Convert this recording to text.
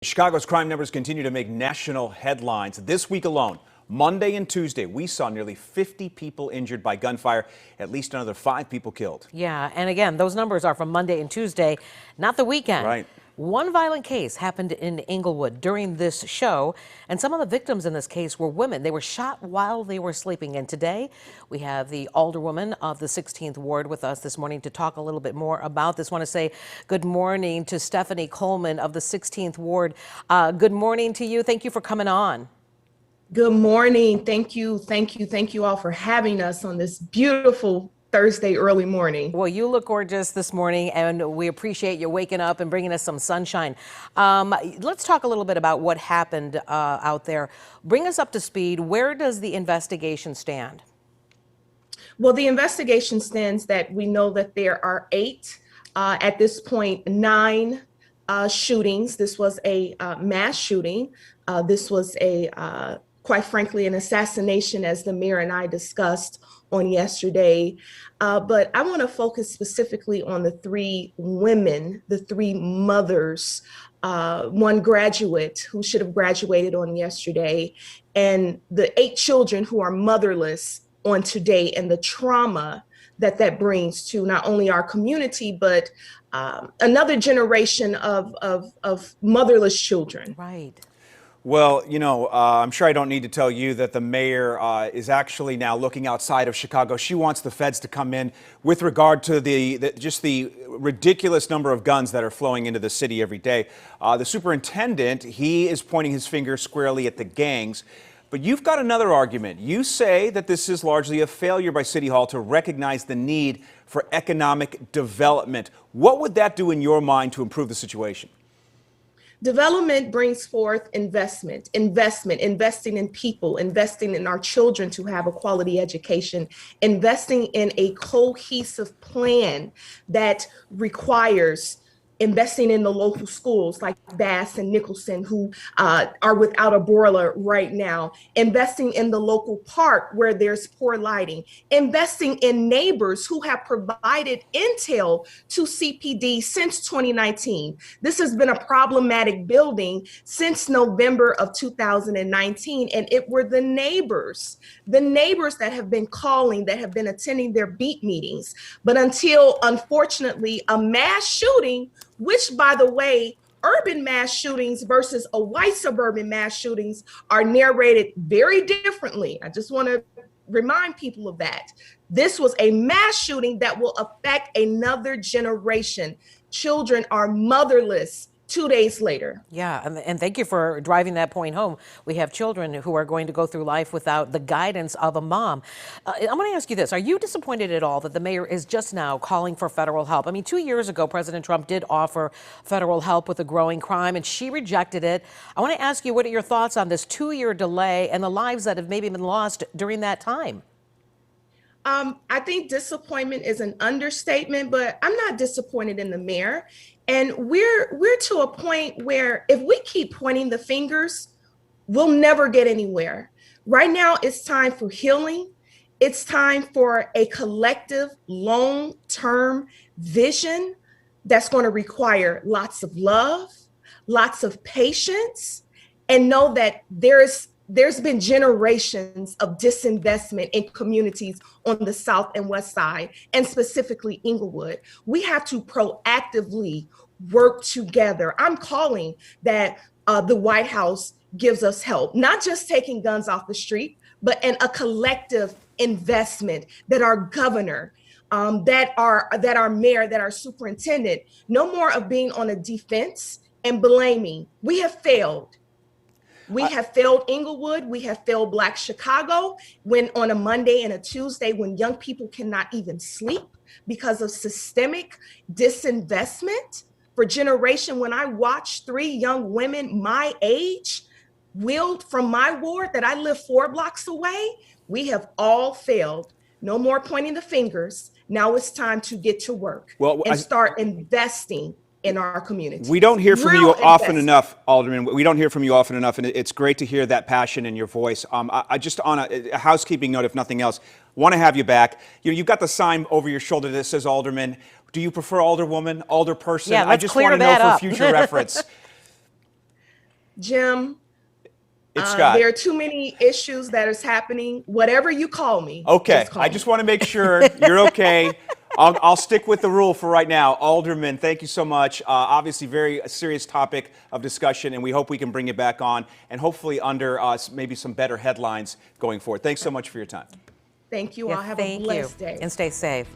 Chicago's crime numbers continue to make national headlines. This week alone, Monday and Tuesday, we saw nearly 50 people injured by gunfire, at least another 5 people killed. Yeah, and again, those numbers are from Monday and Tuesday, not the weekend. Right. One violent case happened in Englewood during this show, and some of the victims in this case were women. They were shot while they were sleeping. And today, we have the alderwoman of the 16th Ward with us this morning to talk a little bit more about this. I want to say good morning to Stephanie Coleman of the 16th Ward. Good morning to you. Thank you for coming on. Good morning. Thank you. Thank you. Thank you all for having us on this beautiful Thursday early morning. Well, you look gorgeous this morning, and we appreciate you waking up and bringing us some sunshine. Let's talk a little bit about what happened out there. Bring us up to speed. Where does the investigation stand? Well, the investigation stands that we know that there are 8, at this point, 9 shootings. This was a mass shooting. This was quite frankly, an assassination, as the mayor and I discussed on yesterday. But I want to focus specifically on the 3 women, the 3 mothers, one graduate who should have graduated on yesterday, and the 8 children who are motherless on today, and the trauma that brings to not only our community, but another generation of motherless children. Right. Well, you know, I'm sure I don't need to tell you that the mayor is actually now looking outside of Chicago. She wants the feds to come in with regard to just the ridiculous number of guns that are flowing into the city every day. The superintendent, he is pointing his finger squarely at the gangs. But you've got another argument. You say that this is largely a failure by City Hall to recognize the need for economic development. What would that do in your mind to improve the situation? Development brings forth investing in people, investing in our children to have a quality education, investing in a cohesive plan that requires investing in the local schools like Bass and Nicholson, who are without a broiler right now, investing in the local park where there's poor lighting, investing in neighbors who have provided intel to CPD since 2019. This has been a problematic building since November of 2019, and it were the neighbors that have been calling, that have been attending their beat meetings. But until, unfortunately, a mass shooting, which, by the way, urban mass shootings versus a white suburban mass shootings are narrated very differently. I just want to remind people of that. This was a mass shooting that will affect another generation. Children are motherless 2 days later. Yeah, and thank you for driving that point home. We have children who are going to go through life without the guidance of a mom. I'm going to ask you this. Are you disappointed at all that the mayor is just now calling for federal help? I mean, 2 years ago, President Trump did offer federal help with the growing crime, and she rejected it. I want to ask you, what are your thoughts on this 2-year delay and the lives that have maybe been lost during that time? I think disappointment is an understatement, but I'm not disappointed in the mayor. And we're to a point where if we keep pointing the fingers, we'll never get anywhere. Right now, it's time for healing. It's time for a collective long-term vision that's going to require lots of love, lots of patience, and know that there's been generations of disinvestment in communities on the South and West Side, and specifically Englewood. We have to proactively work together. I'm calling that the White House gives us help, not just taking guns off the street, but in a collective investment, that our governor, that our mayor, that our superintendent, no more of being on a defense and blaming. We have failed. We have failed Englewood. We have failed Black Chicago, when on a Monday and a Tuesday, when young people cannot even sleep because of systemic disinvestment for generation. When I watch 3 young women my age wheeled from my ward that I live 4 blocks away, we have all failed. No more pointing the fingers. Now it's time to get to work and start investing in our community. We don't hear from you often enough, Alderman. We don't hear from you often enough, and it's great to hear that passion in your voice. I just, on a housekeeping note, if nothing else, want to have you back. You've got the sign over your shoulder that says Alderman. Do you prefer Alderwoman, Alderperson? Yeah, I just want to know for future reference. Jim, It's Scott. there are too many issues that is happening. Whatever you call me. Okay, call I me. just want to make sure you're okay. I'll stick with the rule for right now. Alderman, thank you so much. Obviously, very serious topic of discussion, and we hope we can bring it back on, and hopefully under maybe some better headlines going forward. Thanks so much for your time. Thank you Yeah, all. Have a thank blessed you. day. And stay safe.